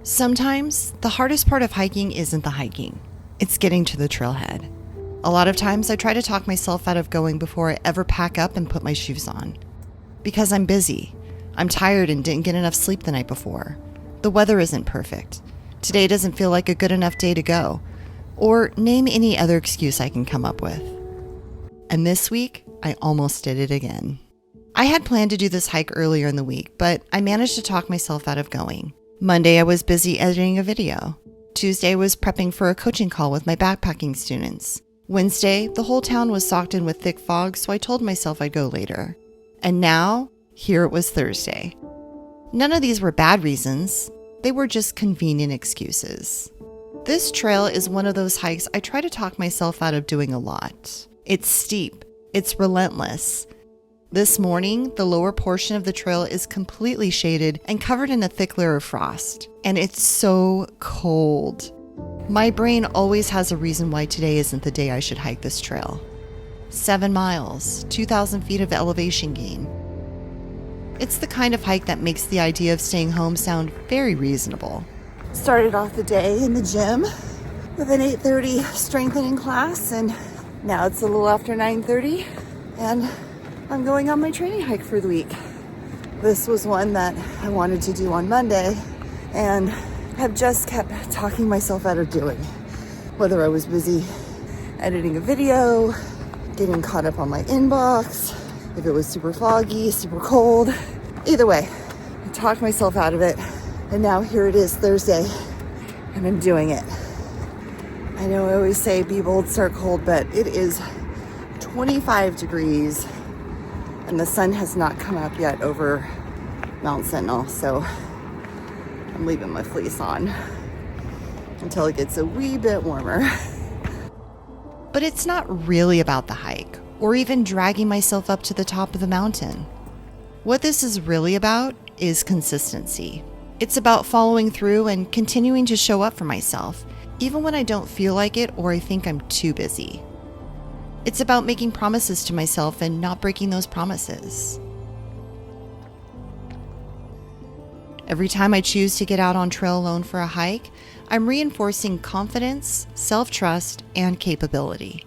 Sometimes the hardest part of hiking isn't the hiking. It's getting to the trailhead. A lot of times I try to talk myself out of going before I ever pack up and put my shoes on. Because I'm busy. I'm tired and didn't get enough sleep the night before. The weather isn't perfect. Today doesn't feel like a good enough day to go. Or name any other excuse I can come up with. And this week, I almost did it again. I had planned to do this hike earlier in the week, but I managed to talk myself out of going. Monday, I was busy editing a video. Tuesday, I was prepping for a coaching call with my backpacking students. Wednesday, the whole town was socked in with thick fog, so I told myself I'd go later. And now, here it was Thursday. None of these were bad reasons. They were just convenient excuses. This trail is one of those hikes I try to talk myself out of doing a lot. It's steep. It's relentless. This morning, the lower portion of the trail is completely shaded and covered in a thick layer of frost. And it's so cold. My brain always has a reason why today isn't the day I should hike this trail. 7 miles, 2,000 feet of elevation gain. It's the kind of hike that makes the idea of staying home sound very reasonable. Started off the day in the gym with an 8:30 strengthening class, and now it's a little after 9:30, and I'm going on my training hike for the week. This was one that I wanted to do on Monday and have just kept talking myself out of doing. Whether I was busy editing a video, getting caught up on my inbox, if it was super foggy, super cold. Either way, I talked myself out of it, and now here it is Thursday, and I'm doing it. I know I always say be bold, start cold, but it is 25 degrees, and the sun has not come up yet over Mount Sentinel, so I'm leaving my fleece on until it gets a wee bit warmer. But it's not really about the hike, or even dragging myself up to the top of the mountain. What this is really about is consistency. It's about following through and continuing to show up for myself, even when I don't feel like it or I think I'm too busy. It's about making promises to myself and not breaking those promises. Every time I choose to get out on trail alone for a hike, I'm reinforcing confidence, self-trust, and capability.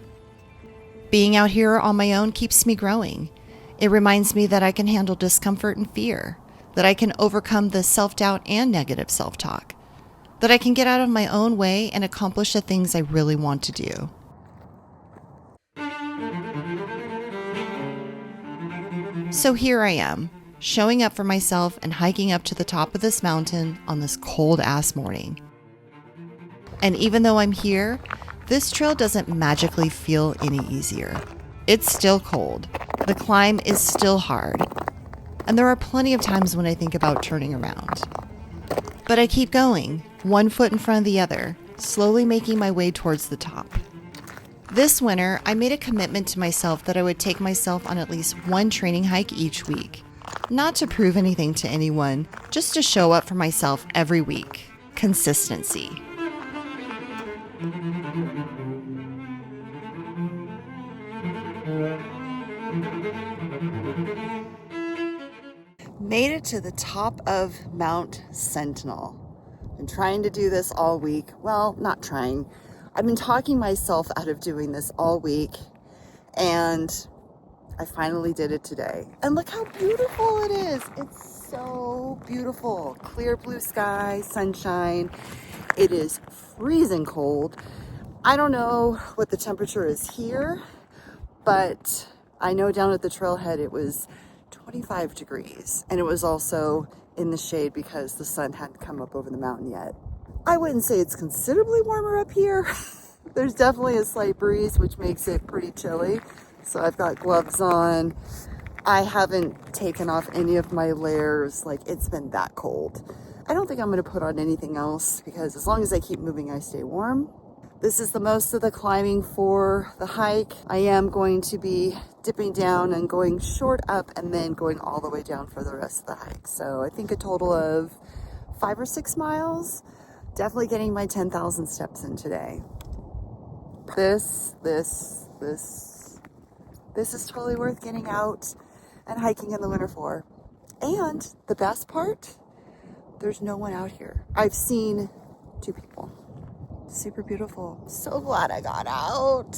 Being out here on my own keeps me growing. It reminds me that I can handle discomfort and fear, that I can overcome the self-doubt and negative self-talk, that I can get out of my own way and accomplish the things I really want to do. So here I am, showing up for myself and hiking up to the top of this mountain on this cold-ass morning. And even though I'm here, this trail doesn't magically feel any easier. It's still cold. The climb is still hard. And there are plenty of times when I think about turning around. But I keep going, one foot in front of the other, slowly making my way towards the top. This winter, I made a commitment to myself that I would take myself on at least one training hike each week. Not to prove anything to anyone, just to show up for myself every week. Consistency. Made it to the top of Mount Sentinel. Been trying to do this all week. Well, not trying. I've been talking myself out of doing this all week, and I finally did it today. And look how beautiful it is. It's so beautiful. Clear blue sky, sunshine. It is freezing cold. I don't know what the temperature is here, but I know down at the trailhead it was 25 degrees, and it was also in the shade because the sun hadn't come up over the mountain yet. I wouldn't say it's considerably warmer up here. There's definitely a slight breeze, which makes it pretty chilly. So I've got gloves on. I haven't taken off any of my layers. Like, it's been that cold. I don't think I'm going to put on anything else because as long as I keep moving, I stay warm. This is the most of the climbing for the hike. I am going to be dipping down and going short up and then going all the way down for the rest of the hike. So I think a total of 5 or 6 miles. Definitely getting my 10,000 steps in today. This is totally worth getting out and hiking in the winter for. And the best part, There's no one out here. I've seen 2 people. Super beautiful. So glad I got out.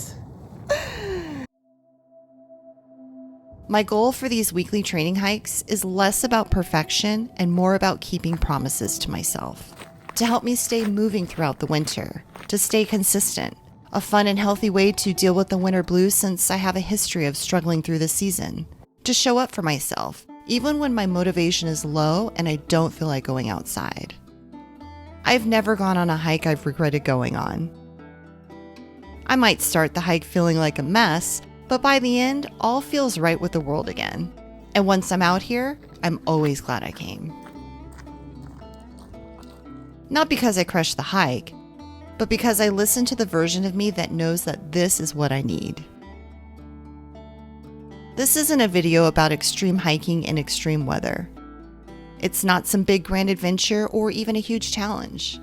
My goal for these weekly training hikes is less about perfection and more about keeping promises to myself. To help me stay moving throughout the winter, to stay consistent, a fun and healthy way to deal with the winter blues since I have a history of struggling through the season, to show up for myself, even when my motivation is low and I don't feel like going outside. I've never gone on a hike I've regretted going on. I might start the hike feeling like a mess, but by the end, all feels right with the world again. And once I'm out here, I'm always glad I came. Not because I crushed the hike, but because I listened to the version of me that knows that this is what I need. This isn't a video about extreme hiking in extreme weather. It's not some big grand adventure or even a huge challenge.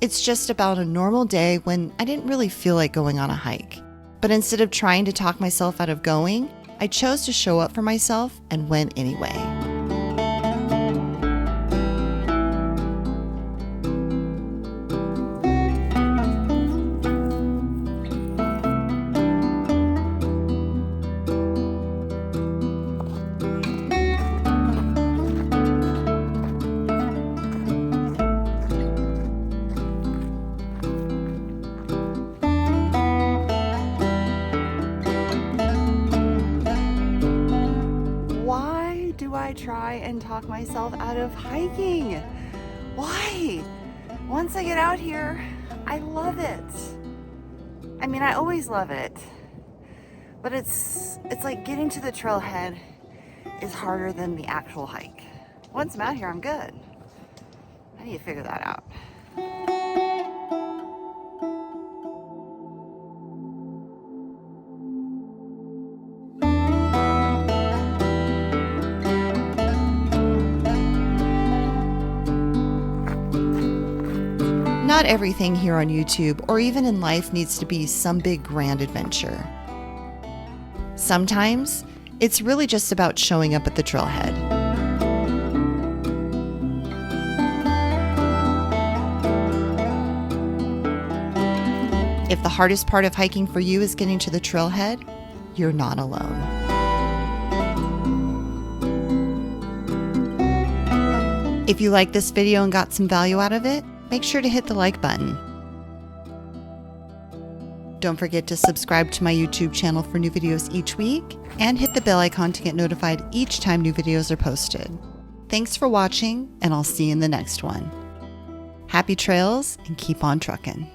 It's just about a normal day when I didn't really feel like going on a hike. But instead of trying to talk myself out of going, I chose to show up for myself and went anyway. I try and talk myself out of hiking. Why? Once I get out here, I love it. I mean, I always love it. But it's like getting to the trailhead is harder than the actual hike. Once I'm out here, I'm good. I need to figure that out. Not everything here on YouTube or even in life needs to be some big grand adventure. Sometimes it's really just about showing up at the trailhead. If the hardest part of hiking for you is getting to the trailhead, you're not alone. If you liked this video and got some value out of it, make sure to hit the like button. Don't forget to subscribe to my YouTube channel for new videos each week and hit the bell icon to get notified each time new videos are posted. Thanks for watching, and I'll see you in the next one. Happy trails and keep on trucking.